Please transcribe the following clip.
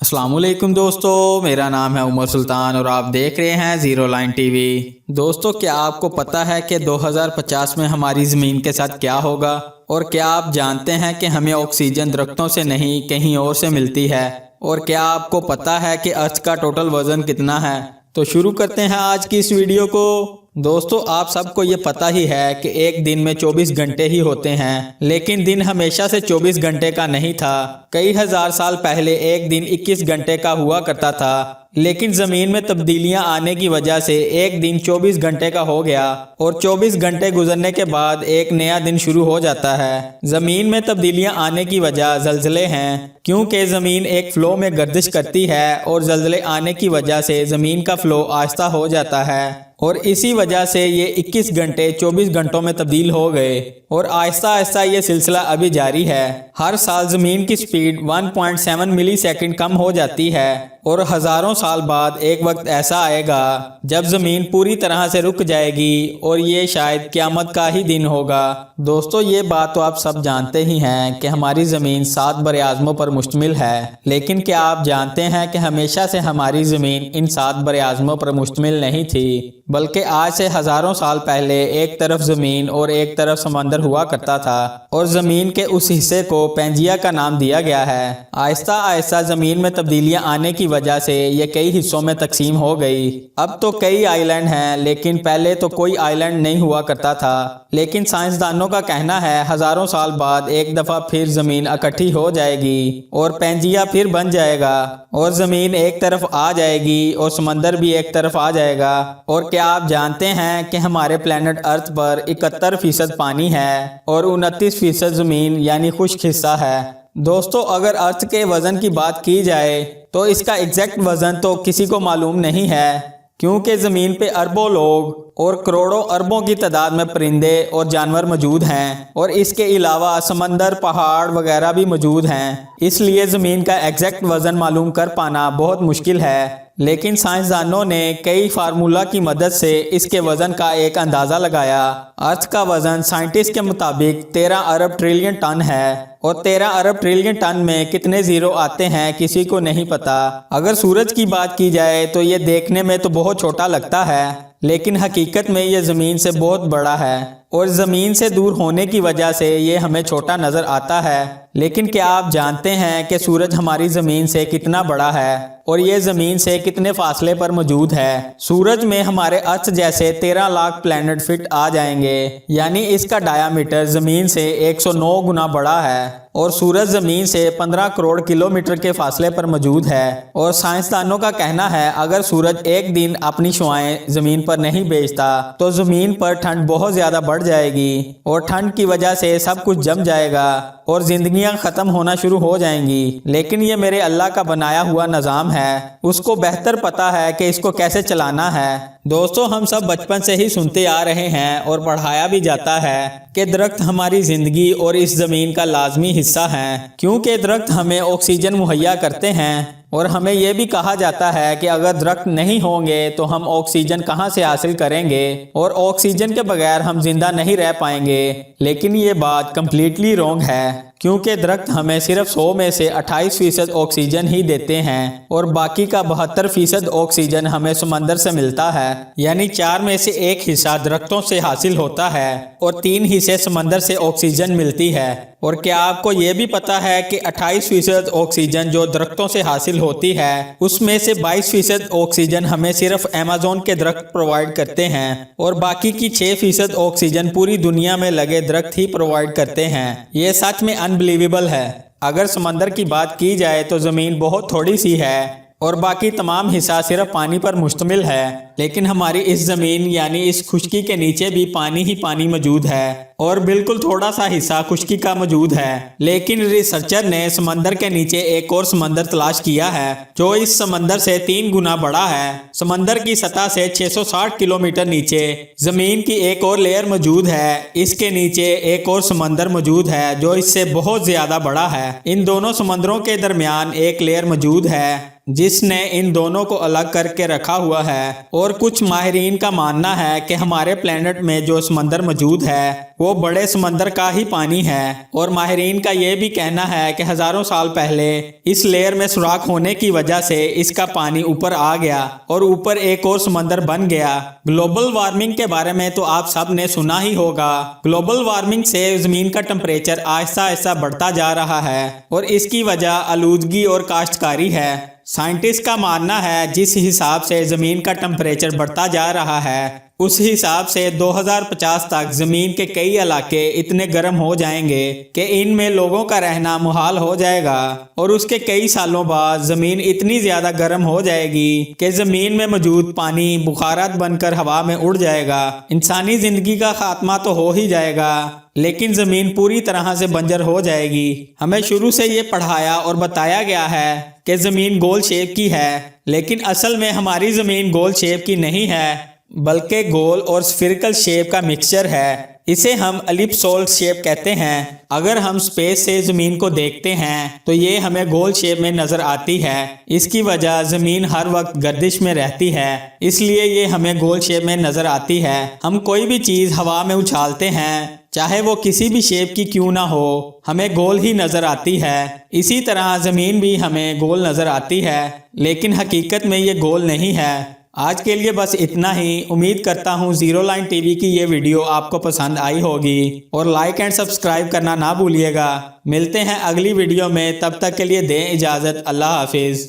अस्सलाम वालेकुम दोस्तों, मेरा नाम है उमर सुल्तान और आप देख रहे हैं ज़ीरो लाइन टीवी। दोस्तों, क्या आपको पता है कि 2050 में हमारी ज़मीन के साथ क्या होगा? और क्या आप जानते हैं कि हमें ऑक्सीजन दरख्तों से नहीं कहीं और से मिलती है? और क्या आपको पता है कि अर्थ का टोटल वज़न कितना है? तो शुरू करते हैं आज की इस वीडियो को। दोस्तों, आप सबको ये पता ही है कि एक दिन में 24 घंटे ही होते हैं, लेकिन दिन हमेशा से 24 घंटे का नहीं था। कई हजार साल पहले एक दिन 21 घंटे का हुआ करता था, लेकिन जमीन में तब्दीलियां आने की वजह से एक दिन 24 घंटे का हो गया और 24 घंटे गुजरने के बाद एक नया दिन शुरू हो जाता है। जमीन में तब्दीलियां आने की वजह जलजले हैं, क्योंकि जमीन एक फ्लो में गर्दिश करती है और जलजले आने की वजह से जमीन का फ्लो आहिस्ता हो जाता है और इसी वजह से ये 21 घंटे 24 घंटों में तब्दील हो गए और आहिस्ता आहिस्ता ये सिलसिला अभी जारी है। हर साल ज़मीन की स्पीड 1.7 मिली सेकेंड कम हो जाती है और हज़ारों साल बाद एक वक्त ऐसा आएगा जब ज़मीन पूरी तरह से रुक जाएगी और ये शायद क़यामत का ही दिन होगा। दोस्तों, ये बात तो आप सब जानते ही हैं कि हमारी ज़मीन 7 बर-ए-आज़मों पर मुश्तमिल है, लेकिन क्या आप जानते हैं कि हमेशा से हमारी ज़मीन इन 7 बर-ए-आज़मों पर मुश्तमिल नहीं थी, बल्कि आज से हज़ारों साल पहले एक तरफ ज़मीन और एक तरफ समंदर हुआ करता था और ज़मीन के उस हिस्से को पेंजिया का नाम दिया गया है। आहिस्ता आहिस्ता ज़मीन में तब्दीलियां आने की वजह से ये कई हिस्सों में तकसीम हो गई। अब तो कई आइलैंड हैं, लेकिन पहले तो कोई आइलैंड नहीं हुआ करता था। लेकिन साइंसदानों का कहना है हज़ारों साल बाद एक दफ़ा फिर ज़मीन इकट्ठी हो जाएगी और पेंजिया फिर बन जाएगा और ज़मीन एक तरफ आ जाएगी और समंदर भी एक तरफ आ जाएगा। और क्या आप जानते हैं कि हमारे प्लेनेट अर्थ पर 71% पानी है और 29% ज़मीन यानी खुश्क हिस्सा है। दोस्तों, अगर अर्थ के वज़न की बात की जाए तो इसका एग्जैक्ट वज़न तो किसी को मालूम नहीं है, क्योंकि ज़मीन पे अरबों लोग और करोड़ों अरबों की तादाद में परिंदे और जानवर मौजूद हैं और इसके अलावा समंदर, पहाड़ वगैरह भी मौजूद हैं। इसलिए ज़मीन का एग्जैक्ट वज़न मालूम कर पाना बहुत मुश्किल है, लेकिन साइंसदानों ने कई फार्मूला की मदद से इसके वज़न का एक अंदाज़ा लगाया। अर्थ का वज़न साइंटिस्ट के मुताबिक 13 अरब ट्रिलियन टन है और 13 अरब ट्रिलियन टन में कितने ज़ीरो आते हैं किसी को नहीं पता। अगर सूरज की बात की जाए तो ये देखने में तो बहुत छोटा लगता है, लेकिन हकीकत में ये ज़मीन से बहुत बड़ा है और ज़मीन से दूर होने की वजह से ये हमें छोटा नज़र आता है। लेकिन क्या आप जानते हैं कि सूरज हमारी ज़मीन से कितना बड़ा है और ये ज़मीन से कितने फासले पर मौजूद है? सूरज में हमारे अर्थ जैसे 13 लाख प्लैनेट फिट आ जाएंगे, यानी इसका डायामीटर ज़मीन से 109 गुना बड़ा है और सूरज ज़मीन से 15 करोड़ किलोमीटर के फासले पर मौजूद है। और साइंसदानों का कहना है अगर सूरज एक दिन अपनी शुआएं ज़मीन पर नहीं भेजता तो ज़मीन पर ठंड बहुत ज़्यादा बढ़ जाएगी और ठंड की वजह से सब कुछ जम जाएगा और ज़िंदगियां ख़त्म होना शुरू हो जाएंगी। लेकिन ये मेरे अल्लाह का बनाया हुआ निज़ाम है, उसको बेहतर पता है कि इसको कैसे चलाना है। दोस्तों, हम सब बचपन से ही सुनते आ रहे हैं और पढ़ाया भी जाता है कि दरख्त हमारी ज़िंदगी और इस ज़मीन का लाजमी हिस्सा है, क्योंकि दरख्त हमें ऑक्सीजन मुहैया करते हैं। और हमें यह भी कहा जाता है कि अगर दरख्त नहीं होंगे तो हम ऑक्सीजन कहां से हासिल करेंगे और ऑक्सीजन के बगैर हम जिंदा नहीं रह पाएंगे। लेकिन ये बात कम्प्लीटली रॉन्ग है, क्योंकि दरख्त हमें सिर्फ 100 में से 28% ऑक्सीजन ही देते हैं और बाकी का 72% ऑक्सीजन हमें समंदर से मिलता है। यानी 4 में से 1 हिस्सा दरख्तों से हासिल होता है और 3 हिस्से समंदर से ऑक्सीजन मिलती है। और क्या आपको ये भी पता है कि 28% ऑक्सीजन जो दरख्तों से हासिल होती है, उसमें से 22% ऑक्सीजन हमें सिर्फ अमेज़न के दरख्त प्रोवाइड करते हैं और बाकी की 6% ऑक्सीजन पूरी दुनिया में लगे दरख्त ही प्रोवाइड करते हैं। ये सच में अनबिलीवेबल है। अगर समंदर की बात की जाए तो ज़मीन बहुत थोड़ी सी है और बाकी तमाम हिस्सा सिर्फ पानी पर मुश्तमिल है, लेकिन हमारी इस ज़मीन यानी इस खुश्की के नीचे भी पानी ही पानी मौजूद है और बिल्कुल थोड़ा सा हिस्सा खुश्की का मौजूद है। लेकिन रिसर्चर ने समंदर के नीचे एक और समंदर तलाश किया है जो इस समंदर से 3 गुना बड़ा है। समंदर की सतह से 660 किलोमीटर नीचे ज़मीन की एक और लेयर मौजूद है। इसके नीचे एक और समंदर मौजूद है जो इससे बहुत ज़्यादा बड़ा है। इन दोनों समंदरों के दरमियान एक लेयर मौजूद है जिसने इन दोनों को अलग करके रखा हुआ है और اور کچھ ماہرین کا ماننا ہے کہ ہمارے پلینٹ میں جو سمندر موجود ہے وہ بڑے سمندر کا ہی پانی ہے، اور ماہرین کا یہ بھی کہنا ہے کہ ہزاروں سال پہلے اس لیئر میں سوراخ ہونے کی وجہ سے اس کا پانی اوپر آ گیا اور اوپر ایک اور سمندر بن گیا۔ گلوبل وارمنگ کے بارے میں تو آپ سب نے سنا ہی ہوگا۔ گلوبل وارمنگ سے زمین کا ٹمپریچر آہستہ آہستہ بڑھتا جا رہا ہے اور اس کی وجہ آلودگی اور کاشتکاری ہے۔ سائنٹسٹ کا ماننا ہے جس حساب سے زمین کا ٹمپریچر بڑھتا جا رہا ہے اس حساب سے 2050 تک زمین کے کئی علاقے اتنے گرم ہو جائیں گے کہ ان میں لوگوں کا رہنا محال ہو جائے گا، اور اس کے کئی سالوں بعد زمین اتنی زیادہ گرم ہو جائے گی کہ زمین میں موجود پانی بخارات بن کر ہوا میں اڑ جائے گا۔ انسانی زندگی کا خاتمہ تو ہو ہی جائے گا، لیکن زمین پوری طرح سے بنجر ہو جائے گی۔ ہمیں شروع سے یہ پڑھایا اور بتایا گیا ہے کہ زمین گول شیپ کی ہے، لیکن اصل میں ہماری زمین گول شیپ کی نہیں ہے بلکہ گول اور سفیریکل شیپ کا مکسچر ہے۔ اسے ہم الیپسوئڈل شیپ کہتے ہیں۔ اگر ہم سپیس سے زمین کو دیکھتے ہیں تو یہ ہمیں گول شیپ میں نظر آتی ہے۔ اس کی وجہ زمین ہر وقت گردش میں رہتی ہے، اس لیے یہ ہمیں گول شیپ میں نظر آتی ہے۔ ہم کوئی بھی چیز ہوا میں اچھالتے ہیں، چاہے وہ کسی بھی شیپ کی کیوں نہ ہو، ہمیں گول ہی نظر آتی ہے۔ اسی طرح زمین بھی ہمیں گول نظر آتی ہے، لیکن حقیقت میں یہ گول نہیں ہے۔ آج کے لیے بس اتنا ہی۔ امید کرتا ہوں زیرو لائن ٹی وی کی یہ ویڈیو آپ کو پسند آئی ہوگی، اور لائک اینڈ سبسکرائب کرنا نہ بھولیے گا۔ ملتے ہیں اگلی ویڈیو میں، تب تک کے لیے دیں اجازت۔ اللہ حافظ۔